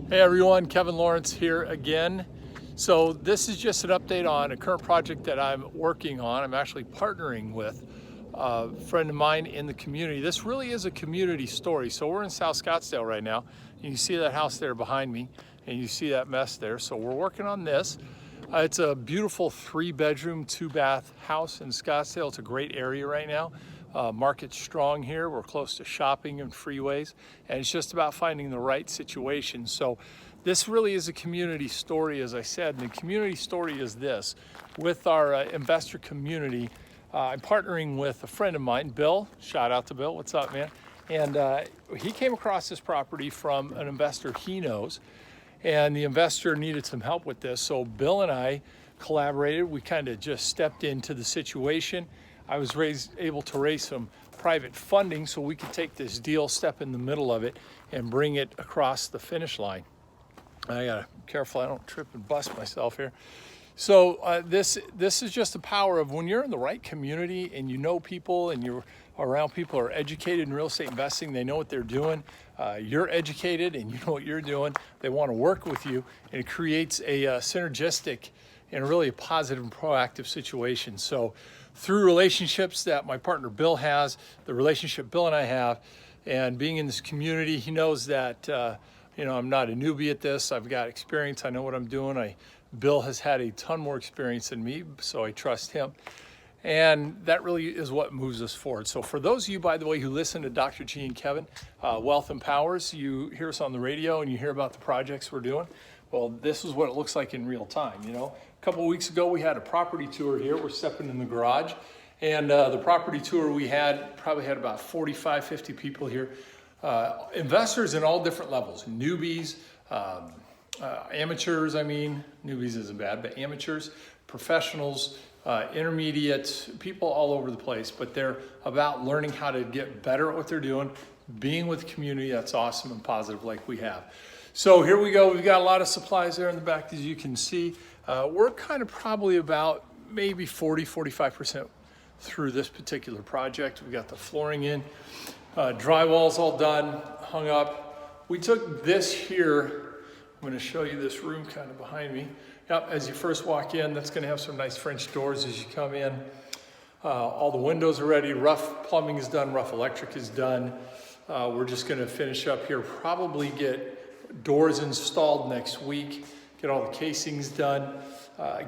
Hey everyone, Kevin Lawrence here again. So this is just an update on a current project that I'm working on. I'm actually partnering with a friend of mine in the community. This really is a community story. So we're in South Scottsdale right now. And you see that house there behind me and you see that mess there. So we're working on this. It's a beautiful 3-bedroom, 2-bath house in Scottsdale. It's a great area right now. Market's strong here. We're close to shopping and freeways, and it's just about finding the right situation. So this really is a community story, as I said, and the community story is this. With our investor community, I'm partnering with a friend of mine, Bill. Shout out to Bill. What's up, man? And he came across this property from an investor he knows, and the investor needed some help with this. So Bill and I collaborated. We kind of just stepped into the situation. I was able to raise some private funding so we could take this deal, step in the middle of it, and bring it across the finish line. I gotta be careful I don't trip and bust myself here. So this is just the power of when you're in the right community and you know people and you're around people who are educated in real estate investing. They know what they're doing. You're educated and you know what you're doing. They want to work with you, and it creates a synergistic and really a positive and proactive situation. So through relationships that my partner Bill has, the relationship Bill and I have, and being in this community, he knows that I'm not a newbie at this. I've got experience. I know what I'm doing. Bill has had a ton more experience than me, so I trust him. And that really is what moves us forward. So for those of you, by the way, who listen to Dr. G and Kevin, Wealth Empowers, you hear us on the radio and you hear about the projects we're doing. Well, this is what it looks like in real time. A couple of weeks ago, we had a property tour here. We're stepping in the garage. And the property tour we had probably had about 45, 50 people here. Investors in all different levels, newbies, amateurs, newbies isn't bad, but amateurs, professionals, intermediates, people all over the place, but they're about learning how to get better at what they're doing, being with the community that's awesome and positive like we have. So here we go. We've got a lot of supplies there in the back, as you can see. We're kind of probably about maybe 40-45% through this particular project. We got the flooring in, drywall's all done, hung up. We took this here. I'm going to show you this room kind of behind me. Yep, as you first walk in, that's going to have some nice French doors as you come in. All the windows are ready. Rough plumbing is done. Rough electric is done. We're just going to finish up here, probably get doors installed next week, get all the casings done,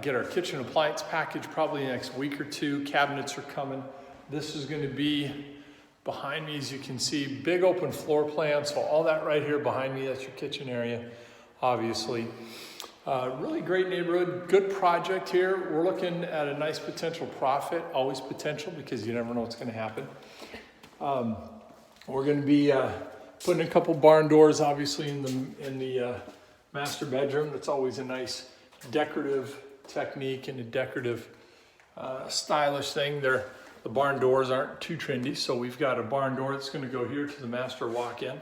get our kitchen appliance package probably next week or two. Cabinets are coming. This is going to be behind me, as you can see, big open floor plan. So all that right here behind me, that's your kitchen area, obviously. Really great neighborhood, good project here. We're looking at a nice potential profit, always potential because you never know what's going to happen. We're going to be putting a couple barn doors, obviously, in the master bedroom. That's always a nice decorative technique and a decorative, stylish thing. The barn doors aren't too trendy, so we've got a barn door that's going to go here to the master walk-in,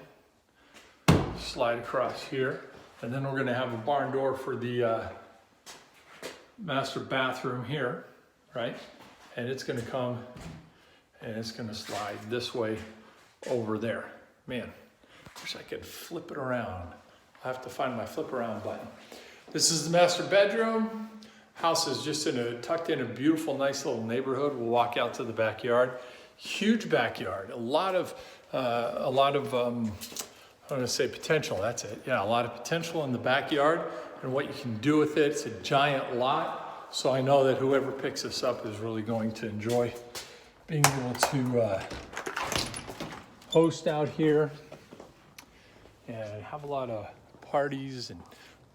slide across here, and then we're going to have a barn door for the master bathroom here, right? And it's going to come and it's going to slide this way over there. Man, wish I could flip it around. I'll have to find my flip around button. This is the master bedroom. House is just tucked in a beautiful, nice little neighborhood. We'll walk out to the backyard. Huge backyard. A lot of I'm going to say potential. That's it. Yeah, a lot of potential in the backyard and what you can do with it. It's a giant lot, so I know that whoever picks this up is really going to enjoy being able to host out here and have a lot of parties and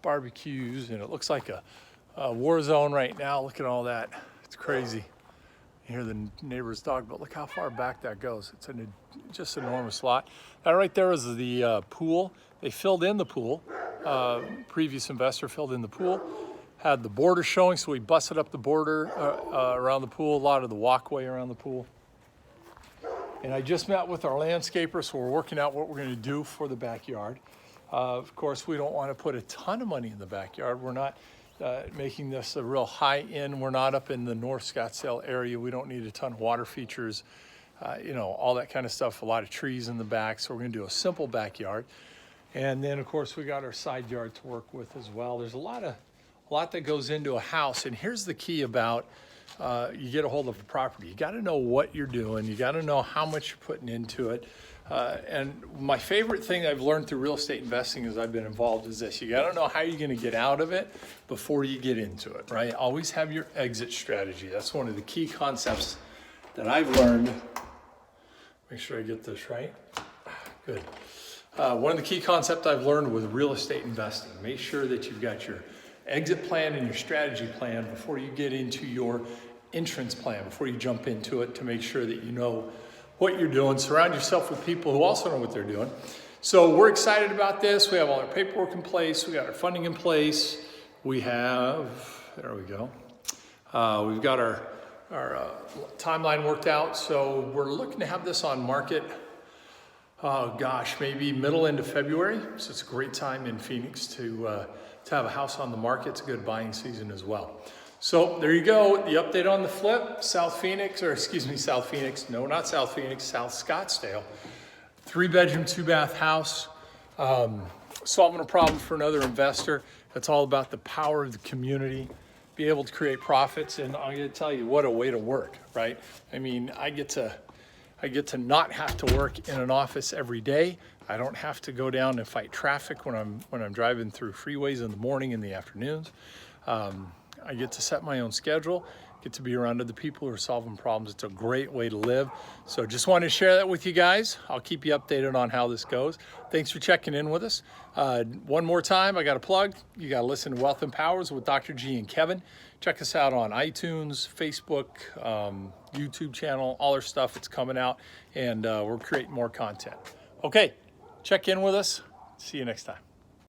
barbecues, and it looks like a war zone right now. Look at all that. It's crazy. You hear the neighbor's dog, but look how far back that goes. It's just an enormous lot. That right there is the pool. They filled in the pool. Previous investor filled in the pool. Had the border showing, so we busted up the border around the pool, a lot of the walkway around the pool. And I just met with our landscaper, so we're working out what we're going to do for the backyard. Of course, we don't want to put a ton of money in the backyard. We're not making this a real high-end. We're not up in the North Scottsdale area. We don't need a ton of water features, all that kind of stuff, a lot of trees in the back. So we're going to do a simple backyard. And then of course we got our side yard to work with as well. There's a lot that goes into a house. And here's the key about you get a hold of a property. You got to know what you're doing. You got to know how much you're putting into it. And my favorite thing I've learned through real estate investing as I've been involved is this: you got to know how you're going to get out of it before you get into it, right? Always have your exit strategy. That's one of the key concepts that I've learned. Make sure I get this right. Good. One of the key concepts I've learned with real estate investing: make sure that you've got your exit plan and your strategy plan before you get into your entrance plan, before you jump into it, to make sure that you know what you're doing. Surround yourself with people who also know what they're doing. So we're excited about this. We have all our paperwork in place. We got our funding in place. We have, there we go. We've got our timeline worked out. So we're looking to have this on market, maybe middle into February. So it's a great time in Phoenix to have a house on the market. It's a good buying season as well. So there you go, the update on the flip. South Phoenix, no, not South Phoenix, South Scottsdale. 3-bedroom, 2-bath house, solving a problem for another investor. That's all about the power of the community, be able to create profits. And I'm gonna tell you, what a way to work, right? I mean, I get to not have to work in an office every day. I don't have to go down and fight traffic when I'm driving through freeways in the morning and the afternoons. I get to set my own schedule, get to be around other people who are solving problems. It's a great way to live. So just wanted to share that with you guys. I'll keep you updated on how this goes. Thanks for checking in with us. One more time, I got a plug. You got to listen to Wealth Empowers with Dr. G and Kevin. Check us out on iTunes, Facebook, YouTube channel, all our stuff. It's coming out, and we're creating more content. Okay, check in with us. See you next time.